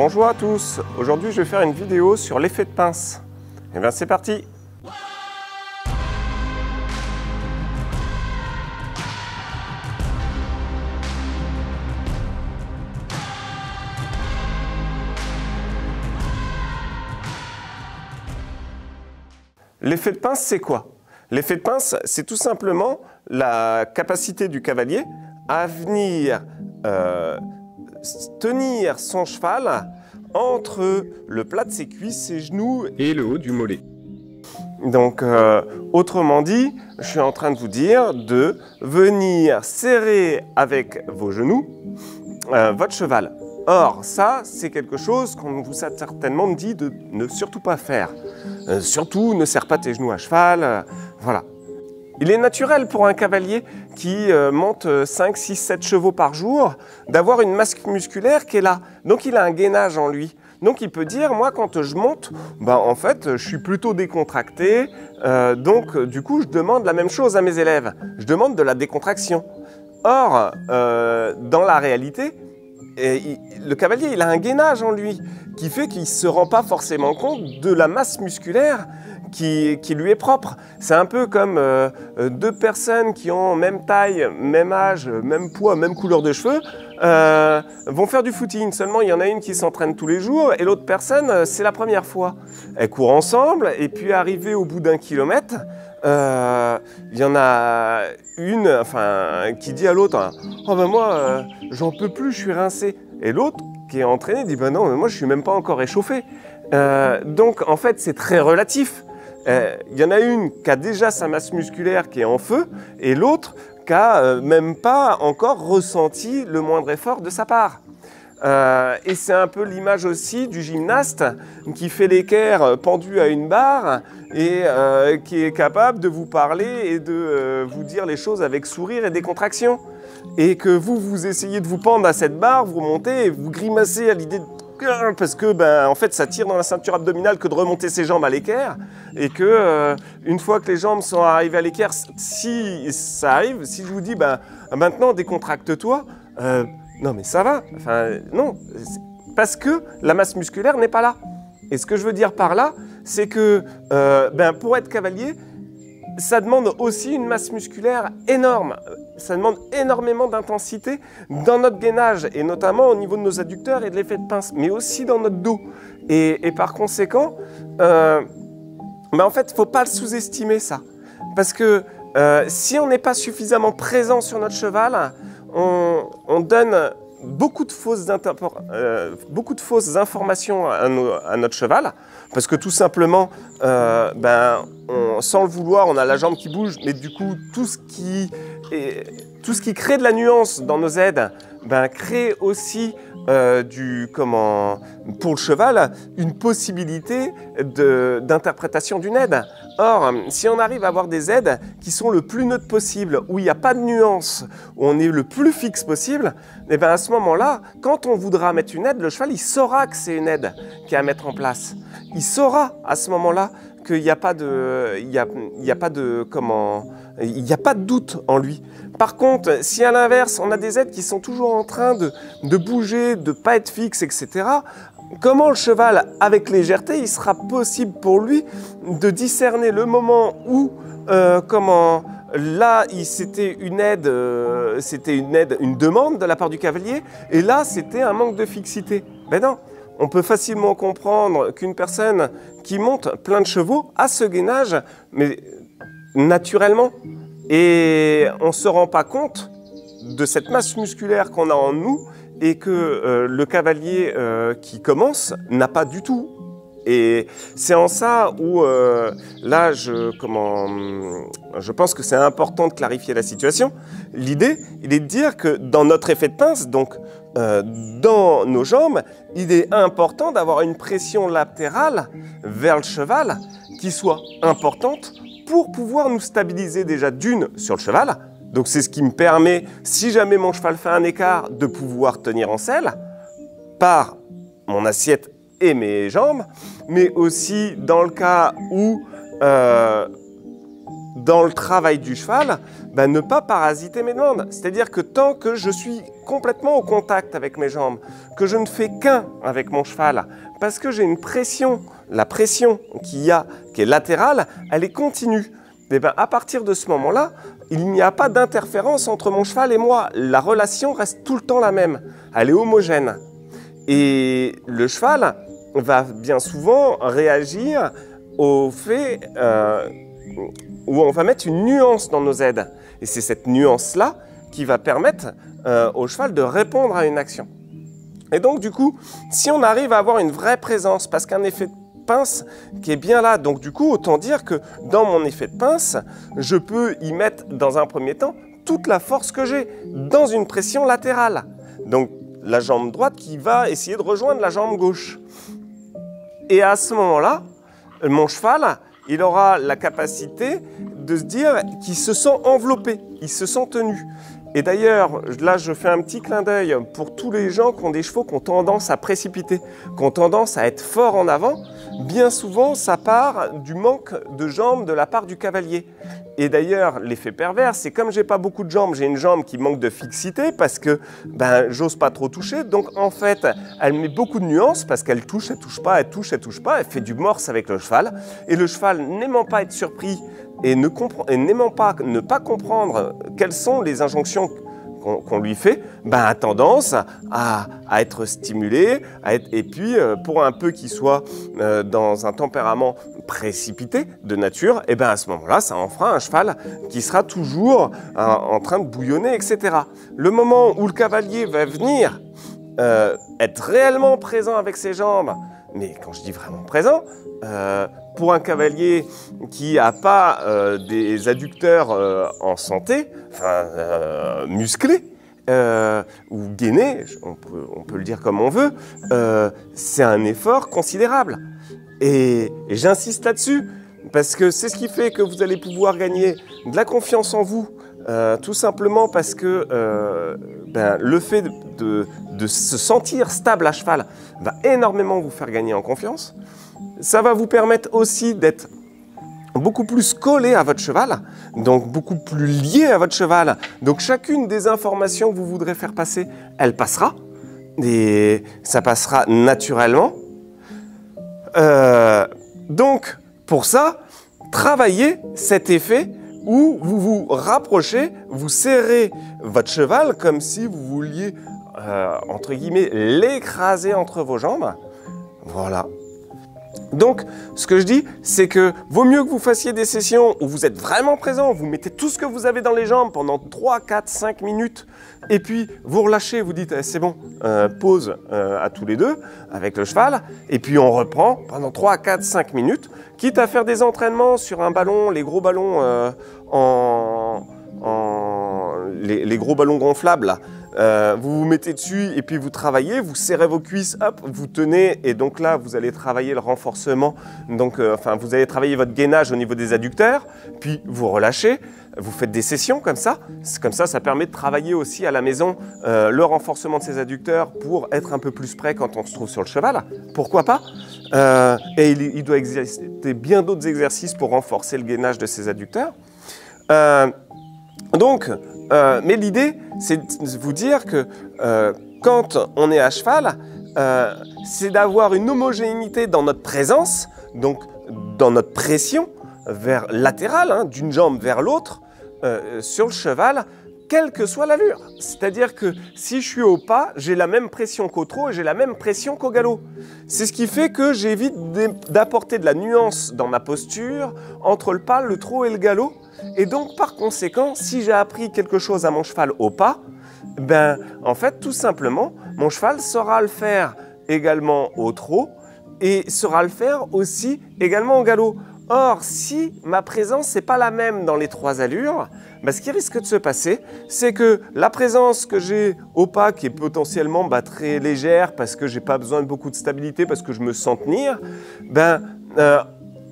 Bonjour à tous, aujourd'hui je vais faire une vidéo sur l'effet de pince. Et bien c'est parti. L'effet de pince c'est quoi? L'effet de pince c'est tout simplement la capacité du cavalier à venir tenir son cheval entre le plat de ses cuisses, ses genoux et le haut du mollet. Donc, autrement dit, je suis en train de vous dire de venir serrer avec vos genoux votre cheval. Or, ça, c'est quelque chose qu'on vous a certainement dit de ne surtout pas faire. Surtout, ne serre pas tes genoux à cheval, voilà. Il est naturel pour un cavalier qui monte 5, 6, 7 chevaux par jour d'avoir une masse musculaire qui est là. Donc il a un gainage en lui. Donc il peut dire, moi quand je monte, en fait je suis plutôt décontracté. Donc du coup je demande la même chose à mes élèves. Je demande de la décontraction. Or, dans la réalité, le cavalier il a un gainage en lui qui fait qu'il ne se rend pas forcément compte de la masse musculaire qui lui est propre. C'est un peu comme deux personnes qui ont même taille, même âge, même poids, même couleur de cheveux, vont faire du footing. Seulement, il y en a une qui s'entraîne tous les jours et l'autre personne, c'est la première fois. Elles courent ensemble et puis arrivées au bout d'un kilomètre, il y en a une qui dit à l'autre « Oh ben moi, j'en peux plus, je suis rincé ». Et l'autre qui est entraîné dit « Ben non, mais moi je suis même pas encore échauffé ». Donc en fait, c'est très relatif. Il y en a une qui a déjà sa masse musculaire qui est en feu et l'autre qui n'a même pas encore ressenti le moindre effort de sa part. Et c'est un peu l'image aussi du gymnaste qui fait l'équerre pendu à une barre et qui est capable de vous parler et de vous dire les choses avec sourire et décontraction. Et que vous essayez de vous pendre à cette barre, vous remontez et vous grimacez à l'idée de... parce que en fait ça tire dans la ceinture abdominale que de remonter ses jambes à l'équerre et que une fois que les jambes sont arrivées à l'équerre, si ça arrive, si je vous dis maintenant décontracte-toi, non mais ça va, non, parce que la masse musculaire n'est pas là. Et ce que je veux dire par là, c'est que pour être cavalier, ça demande aussi une masse musculaire énorme. Ça demande énormément d'intensité dans notre gainage, et notamment au niveau de nos adducteurs et de l'effet de pince, mais aussi dans notre dos. Et par conséquent, en fait, il ne faut pas le sous-estimer ça. Parce que si on n'est pas suffisamment présent sur notre cheval, on donne beaucoup de fausses informations à notre cheval, parce que tout simplement, sans le vouloir, on a la jambe qui bouge, mais du coup, tout ce qui crée de la nuance dans nos aides, crée aussi pour le cheval, une possibilité d'interprétation d'une aide. Or, si on arrive à avoir des aides qui sont le plus neutres possible, où il n'y a pas de nuance, où on est le plus fixe possible, et à ce moment-là, quand on voudra mettre une aide, le cheval, il saura que c'est une aide qu'il y a à mettre en place. Il saura à ce moment-là qu'il n'y a pas de doute en lui. Par contre, si à l'inverse, on a des aides qui sont toujours en train de bouger, de ne pas être fixes, etc., comment le cheval, avec légèreté, il sera possible pour lui de discerner le moment où, là, c'était une aide, une demande de la part du cavalier, et là, c'était un manque de fixité. Ben non. On peut facilement comprendre qu'une personne qui monte plein de chevaux a ce gainage, mais naturellement. Et on ne se rend pas compte de cette masse musculaire qu'on a en nous et que le cavalier qui commence n'a pas du tout. Et c'est en ça où, là, je pense que c'est important de clarifier la situation. L'idée, il est de dire que dans notre effet de pince, donc dans nos jambes, il est important d'avoir une pression latérale vers le cheval qui soit importante pour pouvoir nous stabiliser déjà d'une sur le cheval. Donc c'est ce qui me permet, si jamais mon cheval fait un écart, de pouvoir tenir en selle par mon assiette et mes jambes, mais aussi dans le cas où, dans le travail du cheval, ne pas parasiter mes demandes. C'est-à-dire que tant que je suis complètement au contact avec mes jambes, que je ne fais qu'un avec mon cheval, parce que j'ai une pression, la pression qu'il y a, qui est latérale, elle est continue. Et à partir de ce moment-là, il n'y a pas d'interférence entre mon cheval et moi. La relation reste tout le temps la même. Elle est homogène. Et le cheval va bien souvent réagir au fait où on va mettre une nuance dans nos aides. Et c'est cette nuance-là qui va permettre au cheval de répondre à une action. Et donc du coup, si on arrive à avoir une vraie présence, parce qu'un effet de pince qui est bien là, donc du coup, autant dire que dans mon effet de pince, je peux y mettre dans un premier temps toute la force que j'ai dans une pression latérale. Donc la jambe droite qui va essayer de rejoindre la jambe gauche. Et à ce moment-là, mon cheval, il aura la capacité de se dire qu'il se sent enveloppé, il se sent tenu. Et d'ailleurs, là, je fais un petit clin d'œil pour tous les gens qui ont des chevaux qui ont tendance à précipiter, qui ont tendance à être forts en avant. Bien souvent, ça part du manque de jambes de la part du cavalier. Et d'ailleurs, l'effet pervers, c'est comme j'ai pas beaucoup de jambes, j'ai une jambe qui manque de fixité parce que j'ose pas trop toucher. Donc en fait, elle met beaucoup de nuances parce qu'elle touche, elle touche pas, elle touche, elle touche pas. Elle fait du morse avec le cheval. Et le cheval, n'aimant pas être surpris et n'aimant pas ne pas comprendre quelles sont les injonctions qu'on lui fait, a tendance à être stimulé, et puis pour un peu qu'il soit dans un tempérament précipité de nature, et à ce moment-là, ça en fera un cheval qui sera toujours en train de bouillonner, etc. Le moment où le cavalier va venir être réellement présent avec ses jambes, mais quand je dis vraiment présent, pour un cavalier qui n'a pas des adducteurs en santé, musclés ou gainés, on peut le dire comme on veut, c'est un effort considérable. Et j'insiste là-dessus, parce que c'est ce qui fait que vous allez pouvoir gagner de la confiance en vous, tout simplement parce que le fait de se sentir stable à cheval va énormément vous faire gagner en confiance. Ça va vous permettre aussi d'être beaucoup plus collé à votre cheval, donc beaucoup plus lié à votre cheval. Donc chacune des informations que vous voudrez faire passer, elle passera, et ça passera naturellement. Donc pour ça, travaillez cet effet où vous vous rapprochez, vous serrez votre cheval comme si vous vouliez, entre guillemets, l'écraser entre vos jambes. Voilà. Donc, ce que je dis, c'est que vaut mieux que vous fassiez des sessions où vous êtes vraiment présent, vous mettez tout ce que vous avez dans les jambes pendant 3, 4, 5 minutes, et puis vous relâchez, vous dites c'est bon, pause à tous les deux avec le cheval, et puis on reprend pendant 3, 4, 5 minutes, quitte à faire des entraînements sur un ballon, les gros ballons les gros ballons gonflables là. Vous vous mettez dessus et puis vous travaillez, vous serrez vos cuisses, hop, vous tenez, et donc là vous allez travailler le renforcement, donc vous allez travailler votre gainage au niveau des adducteurs, puis vous relâchez, vous faites des sessions comme ça, ça permet de travailler aussi à la maison le renforcement de ses adducteurs pour être un peu plus prêt quand on se trouve sur le cheval, pourquoi pas, et il doit exister bien d'autres exercices pour renforcer le gainage de ses adducteurs. Mais l'idée, c'est de vous dire que quand on est à cheval, c'est d'avoir une homogénéité dans notre présence, donc dans notre pression latérale, d'une jambe vers l'autre, sur le cheval, quelle que soit l'allure. C'est-à-dire que si je suis au pas, j'ai la même pression qu'au trot et j'ai la même pression qu'au galop. C'est ce qui fait que j'évite d'apporter de la nuance dans ma posture entre le pas, le trot et le galop. Et donc, par conséquent, si j'ai appris quelque chose à mon cheval au pas, en fait, tout simplement, mon cheval saura le faire également au trot et saura le faire aussi également au galop. Or, si ma présence n'est pas la même dans les trois allures, ce qui risque de se passer, c'est que la présence que j'ai au pas, qui est potentiellement très légère parce que je n'ai pas besoin de beaucoup de stabilité, parce que je me sens tenir,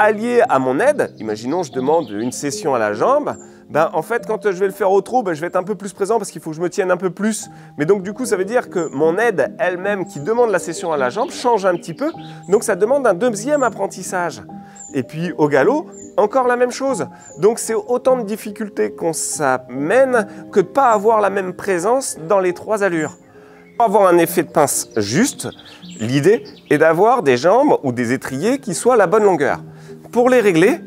allié à mon aide, imaginons je demande une session à la jambe, en fait quand je vais le faire au trot, je vais être un peu plus présent parce qu'il faut que je me tienne un peu plus. Mais donc du coup ça veut dire que mon aide elle-même qui demande la session à la jambe change un petit peu, donc ça demande un deuxième apprentissage. Et puis au galop, encore la même chose. Donc c'est autant de difficultés qu'on s'amène que de ne pas avoir la même présence dans les 3 allures. Pour avoir un effet de pince juste, l'idée est d'avoir des jambes ou des étriers qui soient à la bonne longueur. Pour les régler,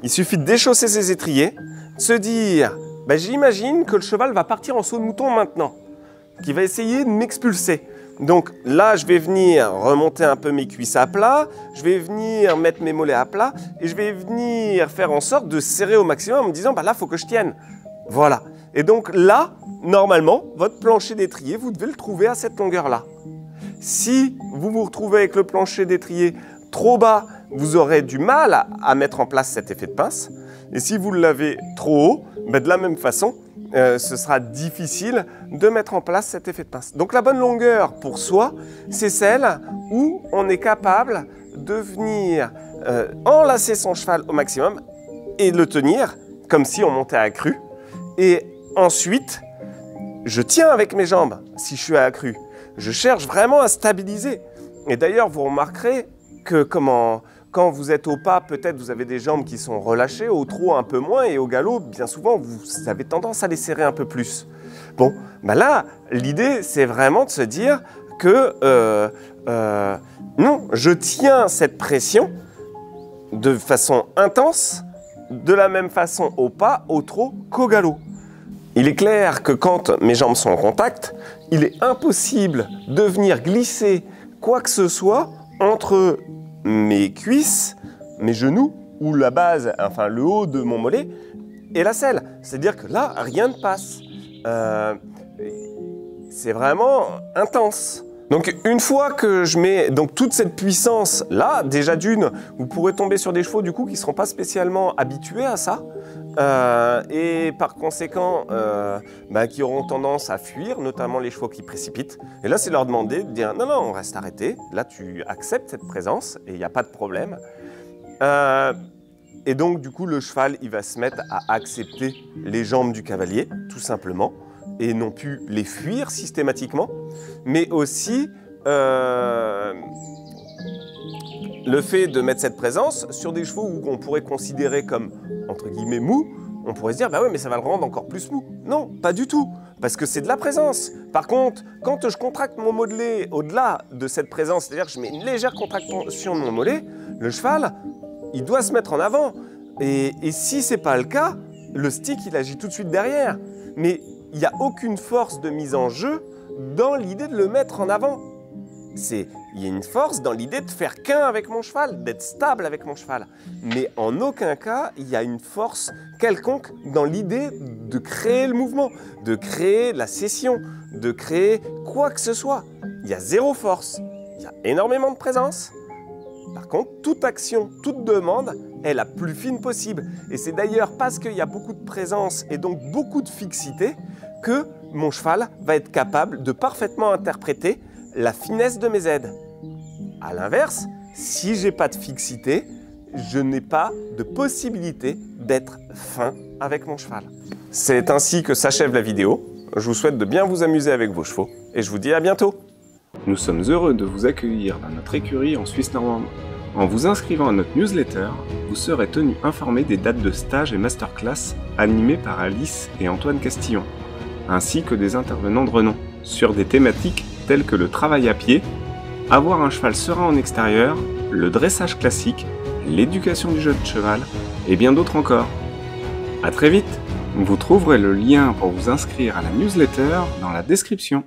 il suffit de déchausser ses étriers, de se dire j'imagine que le cheval va partir en saut de mouton maintenant, qu'il va essayer de m'expulser. Donc là, je vais venir remonter un peu mes cuisses à plat, je vais venir mettre mes mollets à plat et je vais venir faire en sorte de serrer au maximum en me disant là, il faut que je tienne. Voilà. Et donc là, normalement, votre plancher d'étrier, vous devez le trouver à cette longueur-là. Si vous vous retrouvez avec le plancher d'étrier trop bas, vous aurez du mal à mettre en place cet effet de pince. Et si vous l'avez trop haut, de la même façon, ce sera difficile de mettre en place cet effet de pince. Donc la bonne longueur pour soi, c'est celle où on est capable de venir enlacer son cheval au maximum et le tenir comme si on montait à cru. Et ensuite, je tiens avec mes jambes si je suis à cru. Je cherche vraiment à stabiliser. Et d'ailleurs, vous remarquerez que quand vous êtes au pas, peut-être vous avez des jambes qui sont relâchées, au trot un peu moins, et au galop, bien souvent, vous avez tendance à les serrer un peu plus. Bon, là, l'idée, c'est vraiment de se dire que non, je tiens cette pression de façon intense, de la même façon au pas, au trot qu'au galop. Il est clair que quand mes jambes sont en contact, il est impossible de venir glisser quoi que ce soit entre mes cuisses, mes genoux ou la base, enfin le haut de mon mollet et la selle. C'est-à-dire que là, rien ne passe. C'est vraiment intense. Donc une fois que je mets toute cette puissance là, déjà d'une, vous pourrez tomber sur des chevaux du coup qui ne seront pas spécialement habitués à ça. Et par conséquent, qui auront tendance à fuir, notamment les chevaux qui précipitent. Et là, c'est leur demander de dire non, on reste arrêté. Là, tu acceptes cette présence et il n'y a pas de problème. Et donc, du coup, le cheval, il va se mettre à accepter les jambes du cavalier, tout simplement, et non plus les fuir systématiquement, mais aussi le fait de mettre cette présence sur des chevaux qu'on pourrait considérer comme, entre guillemets, mous, on pourrait se dire, oui, mais ça va le rendre encore plus mou. Non, pas du tout, parce que c'est de la présence. Par contre, quand je contracte mon mollet au-delà de cette présence, c'est-à-dire que je mets une légère contraction de mon mollet, le cheval, il doit se mettre en avant. Et si ce n'est pas le cas, le stick, il agit tout de suite derrière. Mais il n'y a aucune force de mise en jeu dans l'idée de le mettre en avant. Il y a une force dans l'idée de faire qu'un avec mon cheval, d'être stable avec mon cheval. Mais en aucun cas, il y a une force quelconque dans l'idée de créer le mouvement, de créer la cession, de créer quoi que ce soit. Il y a zéro force, il y a énormément de présence. Par contre, toute action, toute demande est la plus fine possible. Et c'est d'ailleurs parce qu'il y a beaucoup de présence et donc beaucoup de fixité que mon cheval va être capable de parfaitement interpréter la finesse de mes aides. A l'inverse, si je n'ai pas de fixité, je n'ai pas de possibilité d'être fin avec mon cheval. C'est ainsi que s'achève la vidéo. Je vous souhaite de bien vous amuser avec vos chevaux et je vous dis à bientôt. Nous sommes heureux de vous accueillir dans notre écurie en Suisse normande. En vous inscrivant à notre newsletter, vous serez tenu informé des dates de stage et masterclass animées par Alice et Antoine Castillon, ainsi que des intervenants de renom, sur des thématiques telles que le travail à pied, avoir un cheval serein en extérieur, le dressage classique, l'éducation du jeune cheval et bien d'autres encore. À très vite! Vous trouverez le lien pour vous inscrire à la newsletter dans la description.